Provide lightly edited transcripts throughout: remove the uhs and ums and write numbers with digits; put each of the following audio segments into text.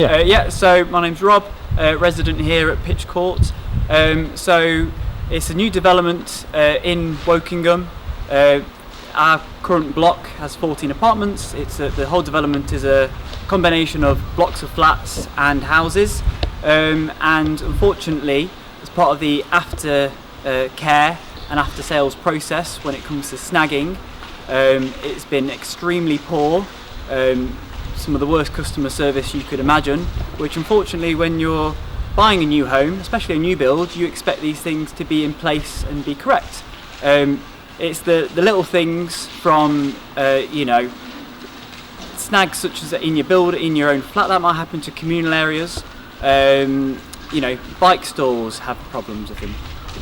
So my name's Rob, resident here at Pitch Court. So it's a new development in Wokingham. Our current block has 14 apartments. The whole development is a combination of blocks of flats and houses. And unfortunately, as part of the after care and after sales process when it comes to snagging, it's been extremely poor. Some of the worst customer service you could imagine, which unfortunately when you're buying a new home, especially a new build, you expect these things to be in place and be correct. It's the little things from snags such as in your own flat that might happen to communal areas. Bike stores have problems with them,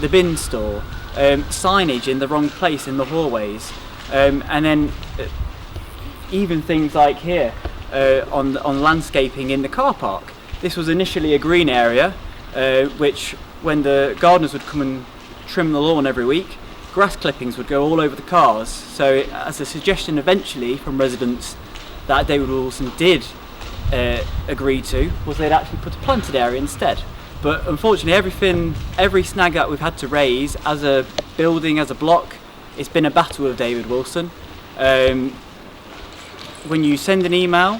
the bin store, signage in the wrong place in the hallways, and then even things like here on landscaping in the car park. This was initially a green area, which when the gardeners would come and trim the lawn every week, grass clippings would go all over the cars. So as a suggestion eventually from residents that David Wilson did agree to, was they'd actually put a planted area instead. But unfortunately every snag that we've had to raise as a building, as a block, it's been a battle with David Wilson. When you send an email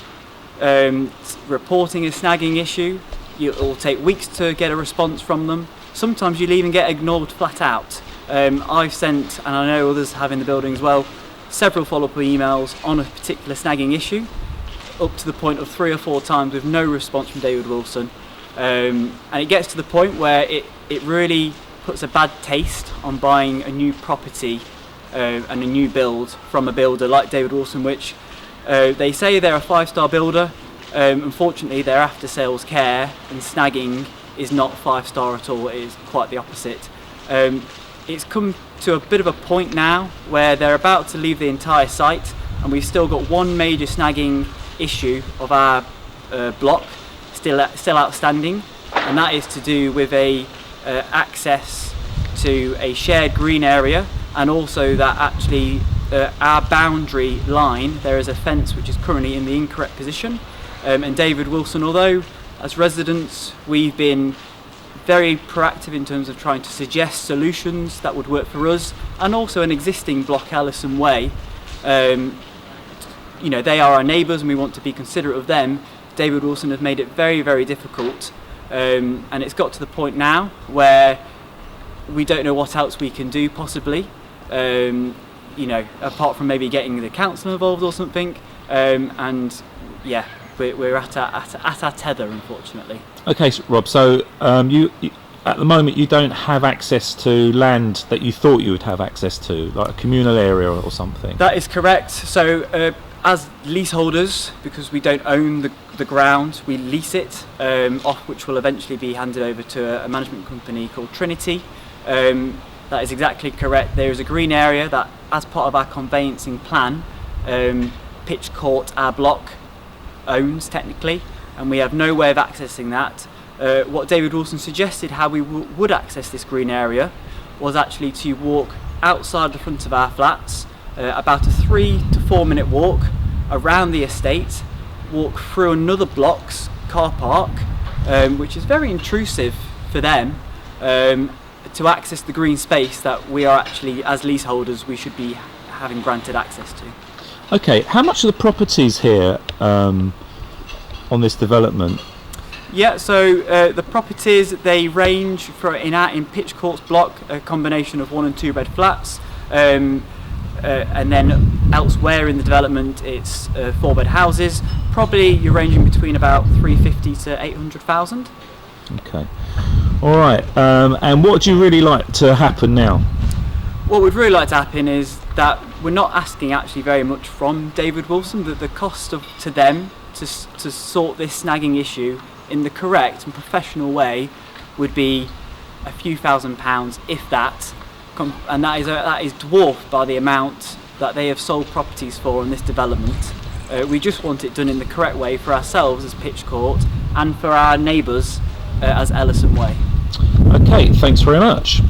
reporting a snagging issue, it will take weeks to get a response from them. Sometimes you'll even get ignored flat out. I've sent, and I know others have in the building as well, several follow-up emails on a particular snagging issue, up to the point of 3 or 4 times with no response from David Wilson. And it gets to the point where it really puts a bad taste on buying a new property and a new build from a builder like David Wilson, which they say they're a 5-star builder. Unfortunately, their after-sales care and snagging is not 5-star at all. It is quite the opposite. It's come to a bit of a point now where they're about to leave the entire site, and we've still got one major snagging issue of our block still outstanding, and that is to do with access to a shared green area, and also that actually our boundary line, there is a fence which is currently in the incorrect position, and David Wilson, although as residents we've been very proactive in terms of trying to suggest solutions that would work for us, and also an existing block, Allison Way, they are our neighbours and we want to be considerate of them. David Wilson has made it very, very difficult, and it's got to the point now where we don't know what else we can do possibly. Apart from maybe getting the council involved or something, we're at our tether, unfortunately. Okay, so Rob. So you at the moment you don't have access to land that you thought you would have access to, like a communal area or something. That is correct. So as leaseholders, because we don't own the ground, we lease it off, which will eventually be handed over to a management company called Trinity. That is exactly correct. There is a green area that, as part of our conveyancing plan, Pitch Court, our block, owns technically, and we have no way of accessing that. What David Wilson suggested how we would access this green area was actually to walk outside the front of our flats, about a 3 to 4 minute walk around the estate, walk through another block's car park, which is very intrusive for them, to access the green space that we are actually, as leaseholders, we should be having granted access to. Okay, how much of the properties here on this development? Yeah, so the properties, they range in Pitch Court's block, a combination of 1 and 2 bed flats, and then elsewhere in the development it's 4 bed houses. Probably you're ranging between about 350 to 800,000. Okay. All right, and what do you really like to happen now? What we'd really like to happen is that we're not asking actually very much from David Wilson, that the cost to them to sort this snagging issue in the correct and professional way would be a few £1,000s, if that, and that is dwarfed by the amount that they have sold properties for in this development. We just want it done in the correct way for ourselves as Pitch Court and for our neighbours as Ellison Way. Okay, thanks very much.